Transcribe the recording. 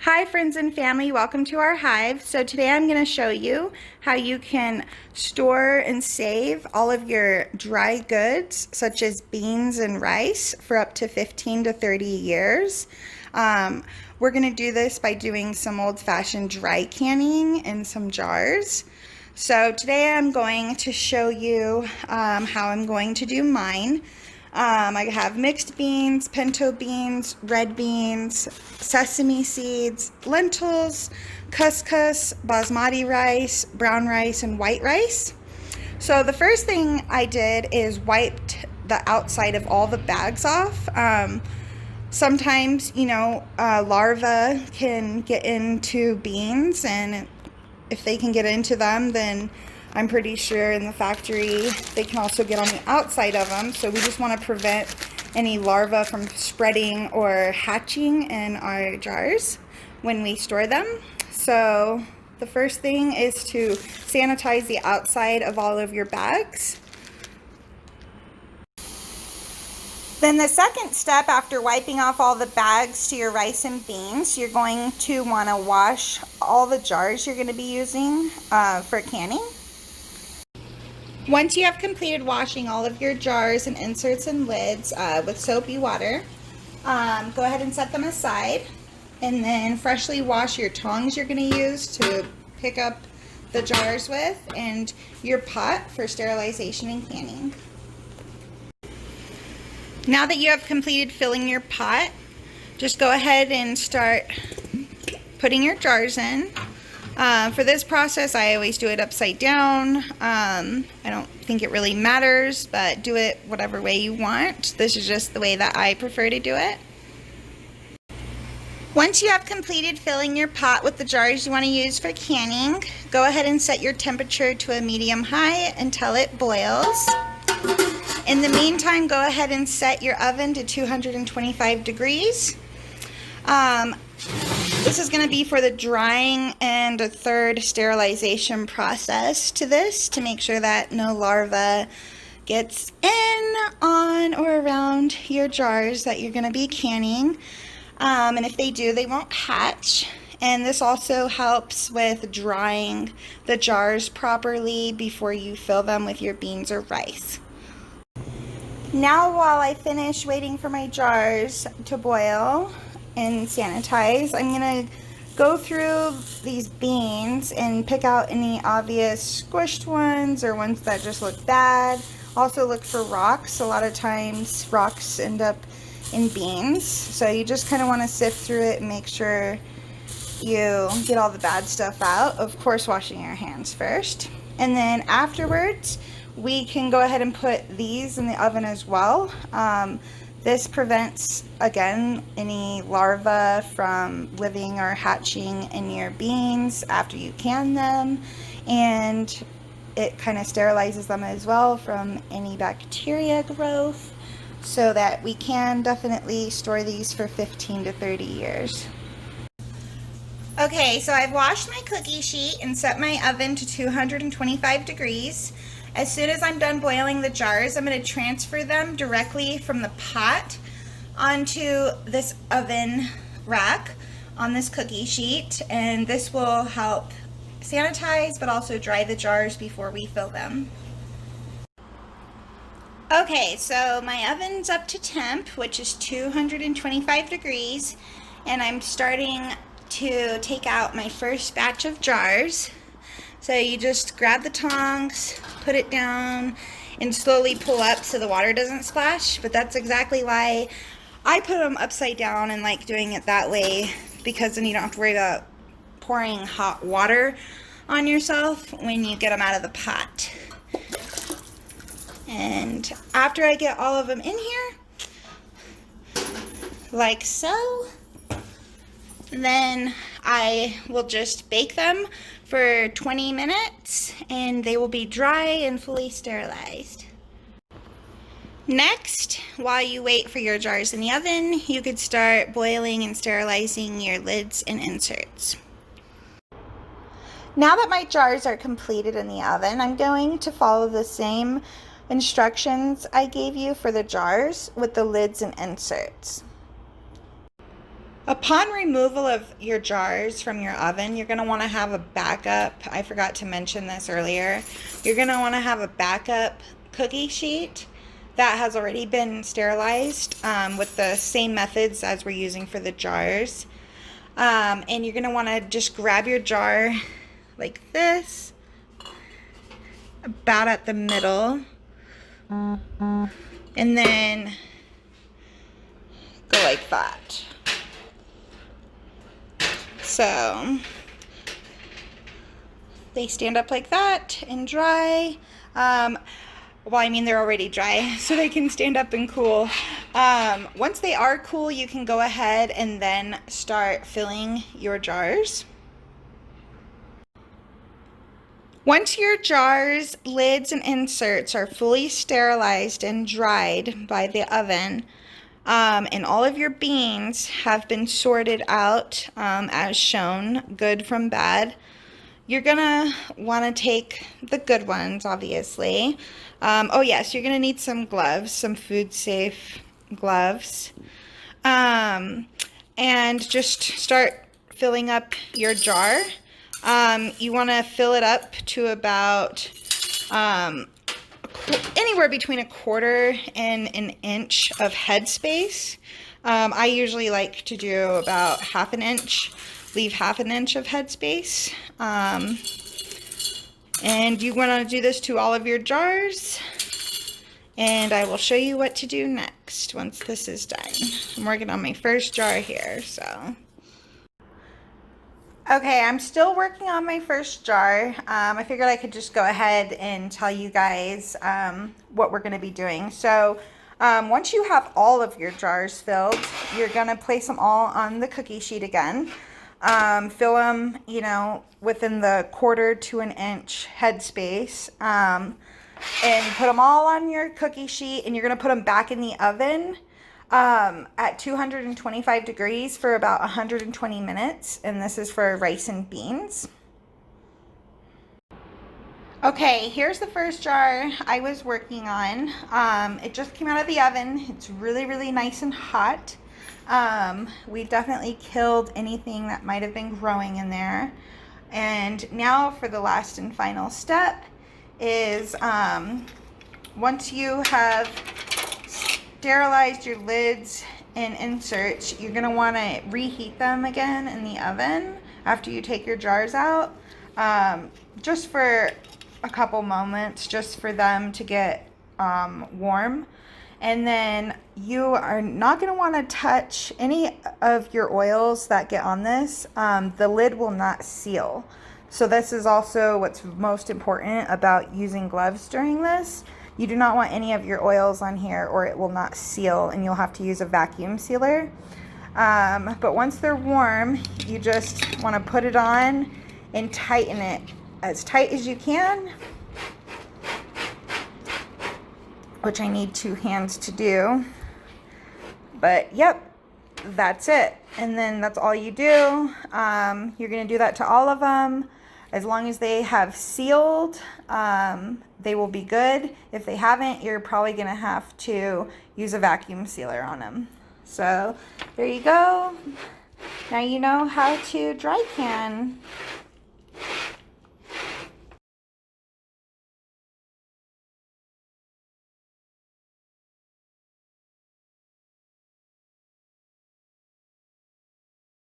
Hi friends and family, welcome to our hive. So today I'm going to show you how you can store and save all of your dry goods such as beans and rice for up to 15 to 30 years. We're going to do this by doing some old-fashioned dry canning in some jars. So today I'm going to show you how I'm going to do mine. I have mixed beans, pinto beans, red beans, sesame seeds, lentils, couscous, basmati rice, brown rice, and white rice. So the first thing I did is wiped the outside of all the bags off. Sometimes, larvae can get into beans, and if they can get into them, then I'm pretty sure in the factory they can also get on the outside of them. So we just want to prevent any larvae from spreading or hatching in our jars when we store them. So the first thing is to sanitize the outside of all of your bags. Then the second step, after wiping off all the bags to your rice and beans, you're going to want to wash all the jars you're going to be using for canning. Once you have completed washing all of your jars and inserts and lids with soapy water, go ahead and set them aside, and then freshly wash your tongs you're going to use to pick up the jars with, and your pot for sterilization and canning. Now that you have completed filling your pot, just go ahead and start putting your jars in. For this process, I always do it upside down. I don't think it really matters, but do it whatever way you want. This is just the way that I prefer to do it. Once you have completed filling your pot with the jars you want to use for canning, go ahead and set your temperature to a medium-high until it boils. In the meantime, go ahead and set your oven to 225 degrees. This is going to be for the drying and a third sterilization process to this, to make sure that no larva gets in, on, or around your jars that you're going to be canning. And if they do, they won't hatch. And this also helps with drying the jars properly before you fill them with your beans or rice. Now, while I finish waiting for my jars to boil and sanitize, I'm going to go through these beans and pick out any obvious squished ones or ones that just look bad. Also look for rocks. A lot of times rocks end up in beans, so you just kind of want to sift through it and make sure you get all the bad stuff out. Of course, washing your hands first, and then afterwards we can go ahead and put these in the oven as well. This prevents, again, any larvae from living or hatching in your beans after you can them, and it kind of sterilizes them as well from any bacteria growth, so that we can definitely store these for 15 to 30 years. Okay, so I've washed my cookie sheet and set my oven to 225 degrees. As soon as I'm done boiling the jars, I'm going to transfer them directly from the pot onto this oven rack on this cookie sheet, and this will help sanitize but also dry the jars before we fill them. Okay, so my oven's up to temp, which is 225 degrees, and I'm starting to take out my first batch of jars. So you just grab the tongs, put it down, and slowly pull up so the water doesn't splash. But that's exactly why I put them upside down and like doing it that way, because then you don't have to worry about pouring hot water on yourself when you get them out of the pot. And after I get all of them in here, like so, then I will just bake them for 20 minutes, and they will be dry and fully sterilized. Next, while you wait for your jars in the oven, you could start boiling and sterilizing your lids and inserts. Now that my jars are completed in the oven, I'm going to follow the same instructions I gave you for the jars with the lids and inserts. Upon removal of your jars from your oven, you're going to want to have a backup. I forgot to mention this earlier. You're going to want to have a backup cookie sheet that has already been sterilized with the same methods as we're using for the jars. And you're going to want to just grab your jar like this, about at the middle, and then go like that. So they stand up like that and dry. Well, I mean, they're already dry, so they can stand up and cool. Once they are cool, you can go ahead and then start filling your jars. Once your jars, lids, and inserts are fully sterilized and dried by the oven, and all of your beans have been sorted out as shown, good from bad, you're gonna want to take the good ones, obviously. Oh yes, you're gonna need some gloves, some food safe gloves, and just start filling up your jar. You want to fill it up to about anywhere between a quarter and an inch of headspace. I usually like to do about half an inch, leave half an inch of headspace. And you want to do this to all of your jars. And I will show you what to do next once this is done. I'm working on my first jar here, so. Okay, I'm still working on my first jar. I figured I could just go ahead and tell you guys what we're going to be doing. So once you have all of your jars filled, you're going to place them all on the cookie sheet again. Fill them, you know, within the quarter to an inch headspace. And put them all on your cookie sheet, and you're going to put them back in the oven at 225 degrees for about 120 minutes, and this is for rice and beans. Okay, here's the first jar I was working on. It just came out of the oven. It's really, really nice and hot. We definitely killed anything that might have been growing in there. And now for the last and final step is once you have sterilized your lids and inserts, you're going to want to reheat them again in the oven after you take your jars out, just for a couple moments, just for them to get warm. And then you are not going to want to touch any of your oils that get on this. The lid will not seal. So this is also what's most important about using gloves during this. You do not want any of your oils on here or it will not seal, and you'll have to use a vacuum sealer. But once they're warm, you just want to put it on and tighten it as tight as you can, which I need 2 hands to do. But yep, that's it. And then that's all you do. You're going to do that to all of them. As long as they have sealed, they will be good. If they haven't, you're probably going to have to use a vacuum sealer on them. So there you go. Now you know how to dry can.